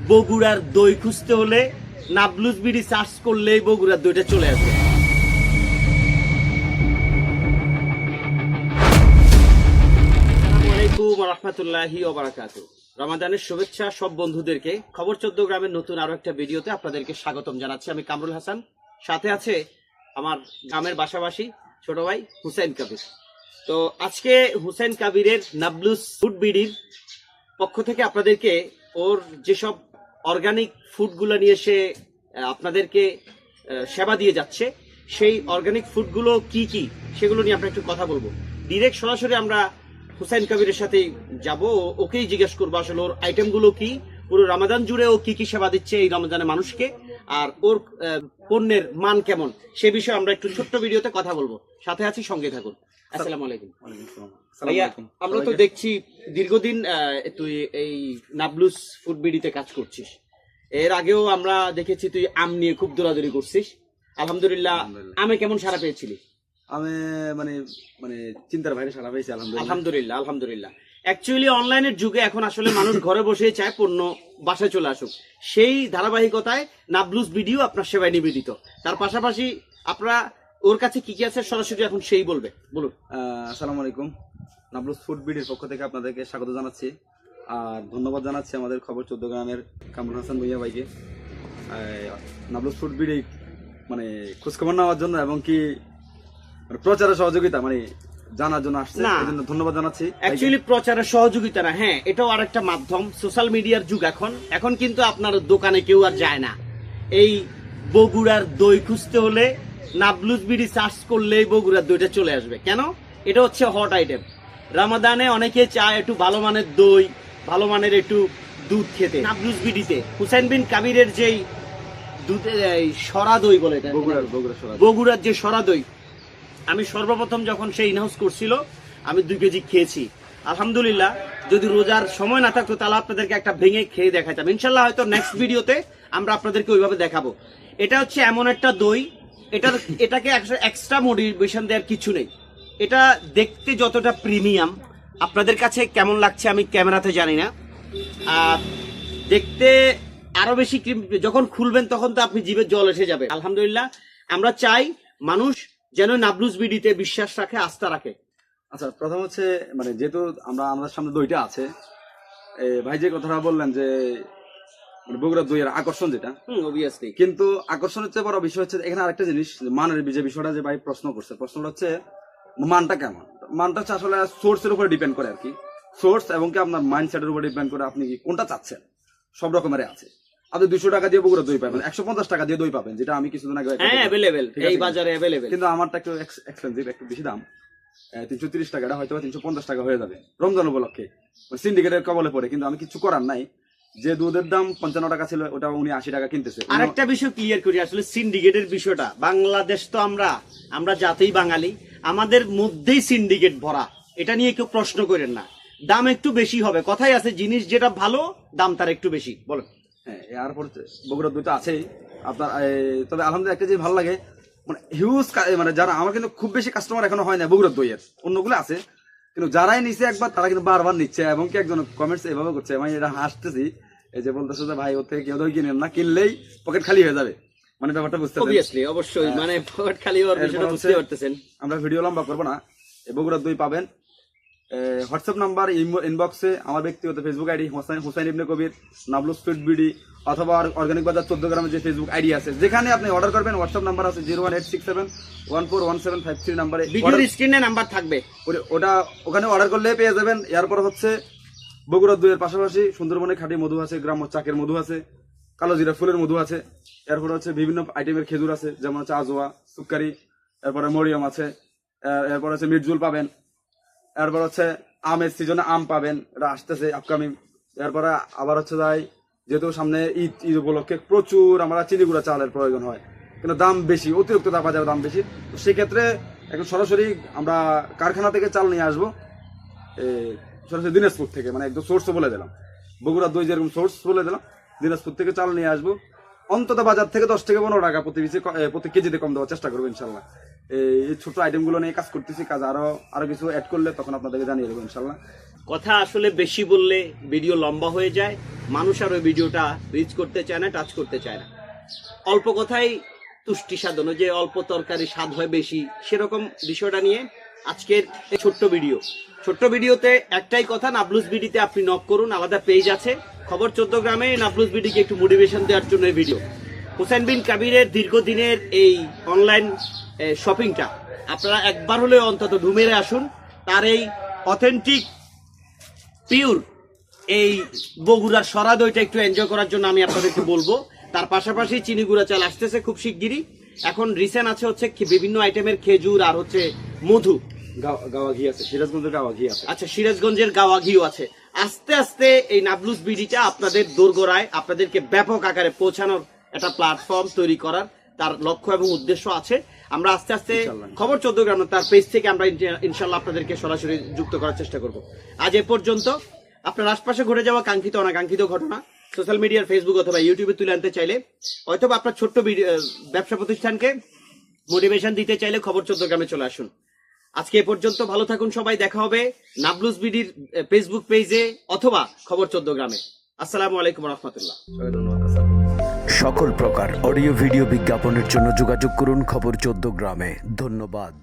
বগুড়ার দই খুঁজতে হলে নাবলুস বিডি সার্চ করলেই বগুড়ার দইটা চলে আসবে। আসসালামু আলাইকুম ওয়া রাহমাতুল্লাহি ওয়া বারাকাতুহু। রমাদানের শুভেচ্ছা সব বন্ধুদেরকে। খবর 14 গ্রামের নতুন আরো একটা ভিডিওতে আপনাদেরকে স্বাগতম জানাচ্ছি। আমি কামরুল হাসান, সাথে আছে আমার গ্রামের বাসাবাসী ছোট ভাই হুসাইন কবির। তো আজকে হুসাইন কবিরের নাবলুস ফুড বিডির পক্ষ থেকে আপনাদেরকে ওর যেসব অর্গানিক ফুডগুলো নিয়ে সে আপনাদেরকে সেবা দিয়ে যাচ্ছে, সেই অর্গানিক ফুডগুলো কি কি সেগুলো নিয়ে আমরা একটু কথা বলবো। ডিরেক্ট সরাসরি আমরা হুসাইন কবিরের সাথেই যাব, ওকেই জিজ্ঞেস করবো আসলে ওর আইটেমগুলো কি, পুরো রমাদান জুড়ে ও কি কি সেবা দিচ্ছে এই রমজানে মানুষকে, আর ওর পণ্যের মান কেমন সে বিষয়ে আমরা একটু ছোট্ট ভিডিওতে কথা বলবো। সাথে আছি, সঙ্গে থাকুন। আসসালামু আলাইকুম। ভাইয়া, আমরা তো দেখছি দীর্ঘদিন তুই এই নাবলুস ফুড বিডিতে কাজ করছিস। এর আগেও আমরা দেখেছি তুই আম নিয়ে খুব দৌড়াদৌড়ি করছিস। আলহামদুলিল্লাহ, আমে কেমন সারা পেয়েছিলি? আমি মানে মানে চিন্তার বাইরে সারা পেয়েছি আলহামদুলিল্লাহ। আলহামদুলিল্লাহ। অ্যাকচুয়ালি অনলাইনের যুগে এখন আসলে মানুষ ঘরে বসেই চায় পণ্য বাসায় চলে আসুক। সেই ধারাবাহিকতায় নাবলুস বিডিও আপনার সেবায় নিবেদিত। তার পাশাপাশি আপনারা ওর কাছে কি কি আছে সরাসরি এখন সেই বলবে, বলুন। আসসালামু আলাইকুম। নাবলুস ফুড বিডির পক্ষ থেকে আপনাদেরকে স্বাগত জানাচ্ছি, আর ধন্যবাদ জানাচ্ছি আমাদের খবর 14 গ্রামের কামরুল হাসান ভুইয়া ভাইকে নাবলুস ফুড বিডি মানে খোঁজখবর নেওয়ার জন্য এবং কি প্রচারের সহযোগিতা মানে জানার জন্য আসছে, এই জন্য ধন্যবাদ জানাচ্ছি। অ্যাকচুয়ালি প্রচারের সহযোগিতা না, হ্যাঁ এটাও আরেকটা মাধ্যম। সোশ্যাল মিডিয়ার যুগ এখন কিন্তু আপনার দোকানে কেউ আর যায় না। এই বগুড়ার দই খুঁজতে হলে নাবলুস বিডি সার্চ করলেই বগুড়ার দইটা চলে আসবে। কেন? এটা হচ্ছে হট আইটেম। রমাদানে অনেকে চায় একটু ভালো মানের দই, ভালো মানের একটু দুধ খেতে। নাবলুস বিডিতে হুসাইন বিন কাবিরের যেই দুধের সরা দই বলে, বগুড়ার যে সরা দই, আমি সর্বপ্রথম যখন সে ইনহাউস করছিল আমি 2 কেজি খেয়েছি। আলহামদুলিল্লাহ, যদি রোজার সময় না থাকতো তাহলে আপনাদেরকে একটা ভেঙে খেয়ে দেখাতাম। ইনশাল্লাহ হয়তো নেক্সট ভিডিওতে আমরা আপনাদেরকে ওইভাবে দেখাবো। এটা হচ্ছে এমন একটা দই, এটাকে এক্সট্রা মোটিভেশন দেওয়ার কিছু নেই। এটা দেখতে যতটা প্রিমিয়াম, আপনাদের কাছে কেমন লাগছে আমি ক্যামেরাতে জানি না, আর দেখতে আরো বেশি। যখন খুলবেন তখন তো আপনি জিভে জল এসে যাবে। আলহামদুলিল্লাহ, আমরা চাই মানুষ যেন নাবলুস বিডিতে বিশ্বাস রাখে, আস্থা রাখে। আচ্ছা, প্রথম হচ্ছে মানে যেহেতু আমাদের সামনে দইটা আছে, ভাই যে কথাটা বললেন যে মানে বগুড়ার দইয়ের আকর্ষণ যেটা, অবভিয়াসলি, কিন্তু আকর্ষণের চেয়ে বড় বিষয় হচ্ছে এখানে আরেকটা জিনিস, মানের যে বিষয়টা যে ভাই প্রশ্ন করছে, প্রশ্নটা হচ্ছে মানটা কেমন। মানটা হচ্ছে আসলে সোর্সের উপরে ডিপেন্ড করে আর কি। সোর্স এবং কি আপনার মাইন্ডসেটের উপর ডিপেন্ড করে আপনি কি কোনটা চাচ্ছেন। সব রকমের আছে। আপনি 200 টাকা দিয়ে বগুড়া দই পাবেন, 150 টাকা দিয়ে দই পাবেন, যেটা আমি কিছুদিন আগে এই বাজারে অ্যাভেলেবেল। কিন্তু আমারটা একটু এক্সপেন্সিভ, একটু বেশি দাম, 330 টাকাটা হয়তো 350 টাকা হয়ে যাবে রমজান উপলক্ষে, সিন্ডিকেটের কবলে পড়ে। কিন্তু আমি কিছু করার নাই, যে দুধের দাম 55 টাকা ছিল ওটা উনি 80 টাকা কিনতেছে। আরেকটা বিষয় ক্লিয়ার করি, আসলে সিন্ডিকেটের বিষয়টা, বাংলাদেশ তো আমরা জাতেই বাঙালি, আমাদের মধ্যেই সিন্ডিকেট ভরা। এটা নিয়ে কেউ প্রশ্ন করেন না। দাম একটু বেশি হবে, কথাই আছে, জিনিস যেটা ভালো দাম তার একটু বেশি। বলো। হ্যাঁ, এরপর বগুড়ার দুইটা আছেই আপনার। তবে আলহামদুলিল্লাহ একটা যে ভালো লাগে, মানে হিউজ মানে যারা, আমার কিন্তু খুব বেশি কাস্টমার এখনো হয় না বগুড়ার দইয়ের, অন্যগুলো আছে, কিন্তু যারাই নিচ্ছে একবার তারা কিন্তু বারবার নিচ্ছে। এবং কি একজন কমেন্টস এভাবে করছে, আমি এটা হাসতেছি, এই যে বলতেছে যে ভাই ওর থেকে কেউ দই কিনেন না, কিনলেই পকেট খালি হয়ে যাবে, মানে ব্যাপারটা বুঝতে অবভিয়াসলি, অবশ্যই, মানে পকেট খালি হওয়ার বিষয়টা বুঝতে পারতেছেন। আমরা ভিডিও লম্বা করবো না, বগুড়ার দই পাবেন হোয়াটসঅ্যাপ নাম্বার, ইনবক্সে আমার ব্যক্তিগত ফেসবুক আইডি হুসাইন ইবনে কবির নাবলুস ফুড বিডি, অথবা অর্গানিক বাজার 14 গ্রামের যে ফেসবুক আইডি আছে, যেখানে আপনি অর্ডার করবেন। হোয়াটসঅ্যাপ নাম্বার আছে 01867141753 নাম্বারে, ভিডিওর স্ক্রিনে নাম্বার থাকবে, ওটা ওখানে অর্ডার করলে পেয়ে যাবেন। এরপর হচ্ছে বগুড়ার দইয়ের পাশাপাশি সুন্দরবনে খাঁটি মধু আছে, গ্রাম্য চাকের মধু আছে, কালো জিরা ফুলের মধু আছে। এরপর হচ্ছে বিভিন্ন আইটেমের খেজুর আছে, যেমন হচ্ছে আজোয়া, সুক্কারি, এরপরে মরিয়ম আছে, এরপর হচ্ছে মির্জুল পাবেন, এরপর হচ্ছে আমের সিজনে আম পাবেন, এটা আসতেছে আপকামিং। এরপরে আবার হচ্ছে যাই, যেহেতু সামনে ঈদ উপলক্ষে প্রচুর আমরা চিনি গুঁড়া চালের প্রয়োজন হয়, কিন্তু দাম বেশি, অতিরিক্ত বাজারে দাম বেশি। তো সেক্ষেত্রে এখন সরাসরি আমরা কারখানা থেকে চাল নিয়ে আসবো, সরাসরি দিনাজপুর থেকে, মানে একদম সোর্স বলে দিলাম, বগুড়া দই যেরকম সোর্স বলে দিলাম, দিনাজপুর থেকে চাল নিয়ে আসবো। অন্তত বাজার থেকে 10 থেকে 15 টাকা প্রতি কেজিতে কম দেওয়ার চেষ্টা করবো ইনশাল্লাহ। এই ছোট আইটেমগুলো নিয়ে কাজ করতেছি। কাজ আরো কিছু অ্যাড করলে তখন আপনাদেরকে জানিয়ে দেবো ইনশাল্লাহ। কথা আসলে বেশি বললে ভিডিও লম্বা হয়ে যায়, মানুষ আর ওই ভিডিওটা রিচ করতে চায় না, টাচ করতে চায় না। অল্প কথাই তুষ্টি সাধন, যে অল্প তরকারি স্বাদ হয় বেশি, সেরকম বিষয়টা নিয়ে আজকের এই ছোট্ট ভিডিওতে একটাই কথা, নাবলুস বিডিতে আপনি নক করুন, আলাদা পেজ আছে খবর 14 গ্রামে। নাবলুস বিডিকে একটু মোটিভেশন দেওয়ার জন্য এই ভিডিও। হোসেন বিন কাবিরের দীর্ঘদিনের এই অনলাইন শপিংটা আপনারা একবার হলেও অন্তত ঢুমেরে আসুন। তার এই অথেন্টিক পিওর এই বগুড়ার সরা দইটা একটু এনজয় করার জন্য আমি আপনাদেরকে বলবো। তার পাশাপাশি চিনি গুঁড়া চাল আসতেছে খুব শিগগিরই। এখন রিসেন্ট আছে হচ্ছে বিভিন্ন আইটেমের খেজুর আর হচ্ছে মধু, গাওয়া ঘি আছে, সিরাজগঞ্জের গাওয়া ঘি আছে। আচ্ছা, সিরাজগঞ্জের গাওয়া ঘিও আছে। আস্তে আস্তে এই নাবলুস বিডিটা আপনাদের দোরগোড়ায় আপনাদেরকে ব্যাপক আকারে পৌঁছানোর একটা প্ল্যাটফর্ম তৈরি করার তার লক্ষ্য এবং উদ্দেশ্য আছে। আমরা আস্তে আস্তে খবর 14 গ্রাম তার পেজ থেকে আমরা ইনশাল্লাহ আপনাদেরকে সরাসরি যুক্ত করার চেষ্টা করব। আজ এ পর্যন্ত। আপনার আশপাশে ঘটে যাওয়া কাঙ্ক্ষিত অনাকাঙ্ক্ষিত ঘটনা সোশ্যাল মিডিয়ার ফেসবুক অথবা ইউটিউবে তুলে আনতে চাইলে, অথবা আপনার ছোট্ট ব্যবসা প্রতিষ্ঠানকে মোটিভেশন দিতে চাইলে খবর 14 গ্রামে চলে আসুন। আজকে এ পর্যন্ত, ভালো থাকুন সবাই। দেখা হবে নাবলুস বিডির ফেসবুক পেজে অথবা খবর 14 গ্রামে। আসসালামু আলাইকুম রহমতুল্লাহ। সবাই ধন্যবাদ। আসসালাম। সকল প্রকার অডিও ভিডিও বিজ্ঞাপনের জন্য যোগাযোগ করুন খবর 14 গ্রামে। ধন্যবাদ।